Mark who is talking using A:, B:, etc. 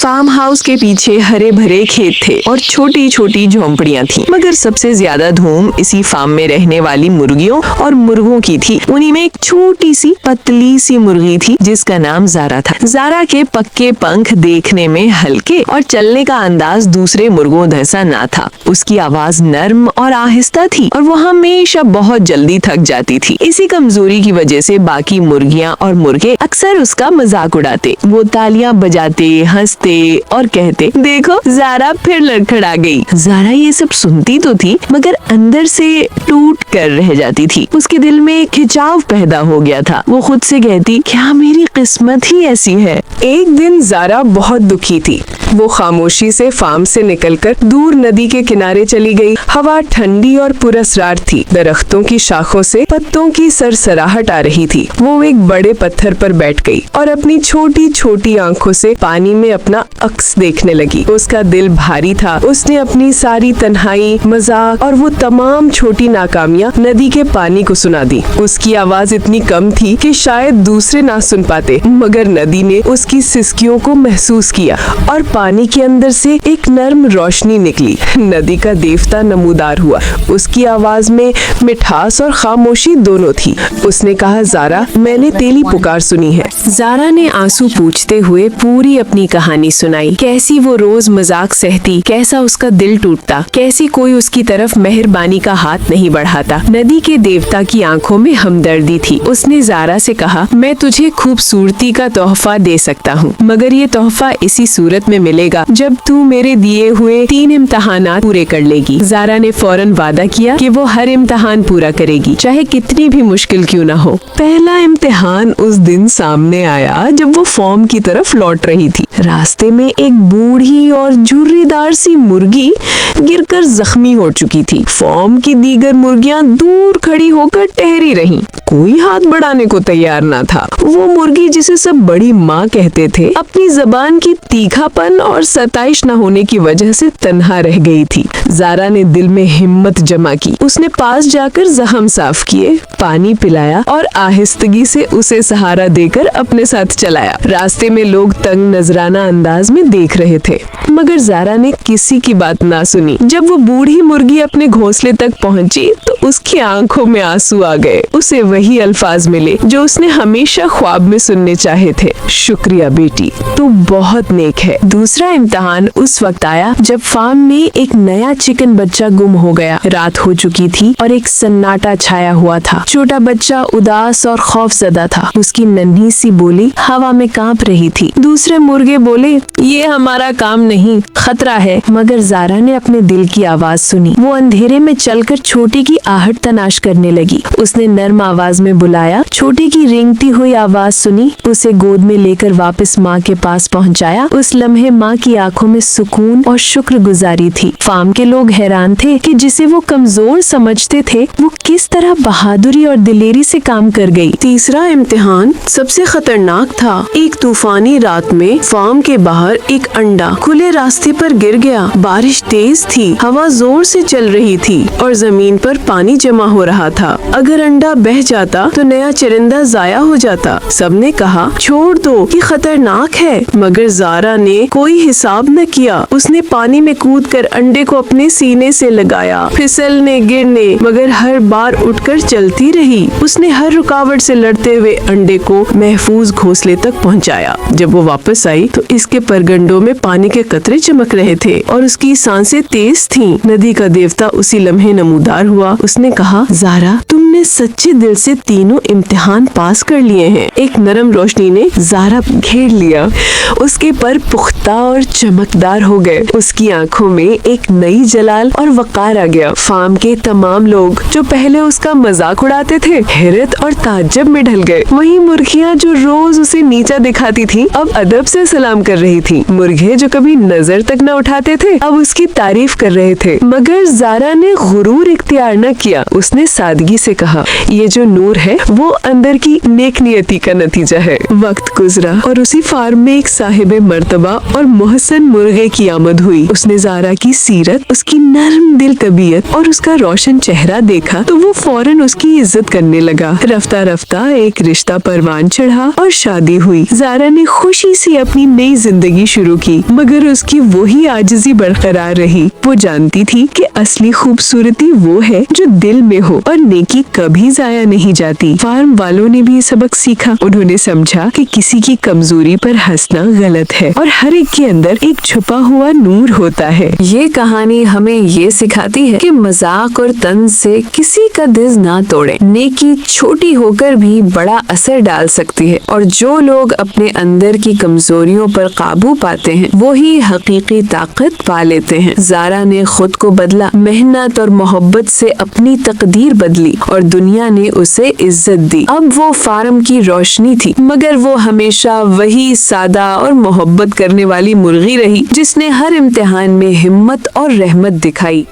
A: Farm house के पीछे हरे भरे खेत थे और छोटी छोटी झोंपड़ियां थीं। मगर सबसे ज्यादा धूम इसी फार्म में रहने वाली मुर्गियों और मुर्गों की थी। उन्हीं में एक छोटी सी पतली सी मुर्गी थी जिसका नाम जारा था। जारा के पक्के पंख देखने में हल्के और चलने का अंदाज दूसरे मुर्गों जैसा ना था। उसकी आवाज नर्म और आहिस्ता थी और वो हमेशा बहुत जल्दी थक जाती थी। इसी कमजोरी की वजह से बाकी मुर्गियां और मुर्गे अक्सर उसका मजाक उड़ाते। वो तालियां बजाते, हंसते और कहते, देखो जारा फिर लड़खड़ा गई। जारा ये सब सुनती तो थी मगर अंदर से टूट कर रह जाती थी। उसके दिल में खिंचाव पैदा हो गया था। वो खुद से कहती, क्या मेरी किस्मत ही ऐसी है।
B: एक दिन जारा बहुत दुखी थी। वो खामोशी से फार्म से निकलकर दूर नदी के किनारे चली गई। हवा ठंडी और पुरस्रार थी। दरख्तों की शाखों से पत्तों की सरसराहट आ रही थी। वो एक बड़े पत्थर पर बैठ गई और अपनी छोटी छोटी आंखों से पानी में अपना अक्स देखने लगी। उसका दिल भारी था। उसने अपनी सारी तन्हाई, मजाक और वो तमाम छोटी नाकामियां नदी के पानी को सुना दी। उसकी आवाज इतनी कम थी कि शायद दूसरे ना सुन पाते, मगर नदी ने उसकी सिसकियों को महसूस किया और पानी के अंदर से एक नर्म रोशनी निकली। नदी का देवता नमूदार हुआ। उसकी आवाज में मिठास और खामोशी दोनों थी। उसने कहा, जारा, मैंने तेरी पुकार सुनी है। जारा ने आंसू पूछते हुए पूरी अपनी कहानी सुनाई। कैसी वो रोज मजाक सहती, कैसा उसका दिल टूटता, कैसी कोई उसकी तरफ मेहरबानी का हाथ नहीं बढ़ाता। नदी के देवता की आंखों में हमदर्दी थी। उसने जारा से कहा, मैं तुझे खूबसूरती का तोहफा दे सकता हूँ, मगर ये तोहफा इसी सूरत में मिलेगा जब तू मेरे दिए हुए 3 इम्तिहानात पूरे कर लेगी। जारा ने फौरन वादा किया कि वो हर इम्तिहान पूरा करेगी, चाहे कितनी भी मुश्किल क्यों ना हो।
A: पहला इम्तिहान उस दिन सामने आया जब वो फार्म की तरफ लौट रही थी। रास्ते में एक बूढ़ी और झुर्रीदार सी मुर्गी गिरकर जख्मी हो चुकी थी। फार्म की दीगर मुर्गियां दूर खड़ी होकर ठहरी रहीं। कोई हाथ बढ़ाने को तैयार ना था। वो मुर्गी जिसे सब बड़ी माँ कहते थे, अपनी जबान की तीखापन और सताइश न होने की वजह से तन्हा रह गई थी। जारा ने दिल में हिम्मत जमा की। उसने पास जाकर जख्म साफ किए, पानी पिलाया और आहिस्तगी से उसे सहारा देकर अपने साथ चलाया। रास्ते में लोग तंग नजराना अंदाज में देख रहे थे, मगर जारा ने किसी की बात ना सुनी। जब वो बूढ़ी मुर्गी अपने घोंसले तक पहुंची तो उसकी आंखों में आंसू आ गए। उसे वही अल्फाज मिले जो उसने हमेशा ख्वाब में सुनने चाहे थे, शुक्रिया बेटी, तू बहुत नेक है। दूसरा इम्तिहान उस वक्त आया जब फार्म में एक नया चिकन बच्चा गुम हो गया। रात हो चुकी थी और एक सन्नाटा छाया हुआ था। छोटा बच्चा उदास और खौफजदा था। उसकी नन्ही सी बोली हवा में कांप रही थी। दूसरे मुर्गे बोले, ये हमारा काम नहीं, खतरा है। मगर जारा ने अपने दिल की आवाज सुनी। वो अंधेरे में चलकर छोटे की आहट तलाश करने लगी। उसने नर्म आवाज में बुलाया। छोटे की रेंगती हुई आवाज सुनी। उसे गोद में लेकर वापस माँ के पास पहुँचाया। उस लम्हे माँ की आंखों में सुकून और शुक्रगुजारी थी। फार्म के लोग हैरान थे कि जिसे वो कमजोर समझते थे वो किस तरह बहादुरी और दिलेरी से काम कर गई। तीसरा इम्तिहान सबसे खतरनाक था। एक तूफानी रात में फार्म के बाहर एक अंडा खुले रास्ते पर गिर गया। बारिश तेज थी, हवा जोर से चल रही थी और जमीन पर पानी जमा हो रहा था। अगर अंडा बह जाता तो नया चरिंदा जाया हो जाता। सबने कहा, छोड़ दो, ये खतरनाक है। मगर जारा ने कोई हिसाब न किया। उसने पानी में कूदकर अंडे को अपने सीने से लगाया, फिसलने गिरने मगर हर बार उठकर चलती रही। उसने हर रुकावट से लड़ते हुए अंडे को महफूज घोंसले तक पहुंचाया। जब वो वापस आई तो इसके परगंडों में पानी के कतरे चमक रहे थे और उसकी सांसें तेज थीं। नदी का देवता उसी लम्हे नमूदार हुआ। उसने कहा, जारा, तुमने सच्चे दिल से तीनों इम्तिहान पास कर लिए हैं। एक नरम रोशनी ने जारा घेर लिया। उसके पर पुख्ता और चमकदार हो गए। उसकी आंखों में एक नई जलाल और वकार आ गया। फार्म के तमाम लोग जो पहले उसका मजाक उड़ाते थे हैरत और ताज्जुब में ढल गए। वहीं मुर्गियां जो रोज उसे नीचा दिखाती थी अब अदब से सलाम कर रही थी। मुर्गे जो कभी नजर तक न उठाते थे अब उसकी तारीफ कर रहे थे। मगर जारा ने गुरूर इख्तियार न किया। उसने सादगी से कहा, ये जो नूर है वो अंदर की नेक नियति का नतीजा है। वक्त गुजरा और उसी फार्म में एक साहिब मर्तबा और मोहसन मुर्गे की आमद हुई। उसने जारा की सीरत, उसकी नर्म दिल तबीयत और उसका रोशन चेहरा देखा तो वो फौरन उसकी इज्जत करने लगा। रफ्ता रफ्ता एक रिश्ता परवान चढ़ा और शादी हुई। जारा ने खुशी से अपनी नई जिंदगी शुरू की, मगर उसकी वही आजिज़ी बरकरार रही। वो जानती थी कि असली खूबसूरती वो है जो दिल में हो और नेकी कभी जाया नहीं जाती। फार्म वालों ने भी सबक सीखा। उन्होंने समझा कि किसी की कमजोरी पर हंसना गलत है और हर एक के अंदर एक छुपा हुआ नूर होता है।
B: ये कहानी हमें ये सिखाती है कि मजाक और तंज से किसी का दिल ना तोड़े। नेकी छोटी होकर भी बड़ा असर डाल सकती है और जो लोग अपने अंदर की कमजोरियों पर काबू पाते हैं वो ही हकीकी ताकत पा लेते हैं। ज़ारा ने खुद को बदला, मेहनत और मोहब्बत से अपनी तकदीर बदली और दुनिया ने उसे इज्जत दी। अब वो फार्म की रोशनी थी, मगर वो हमेशा वही सादा और मोहब्बत करने वाली मुर्गी रही जिसने हर इम्तिहान में हिम्मत और रहमत दिखाई।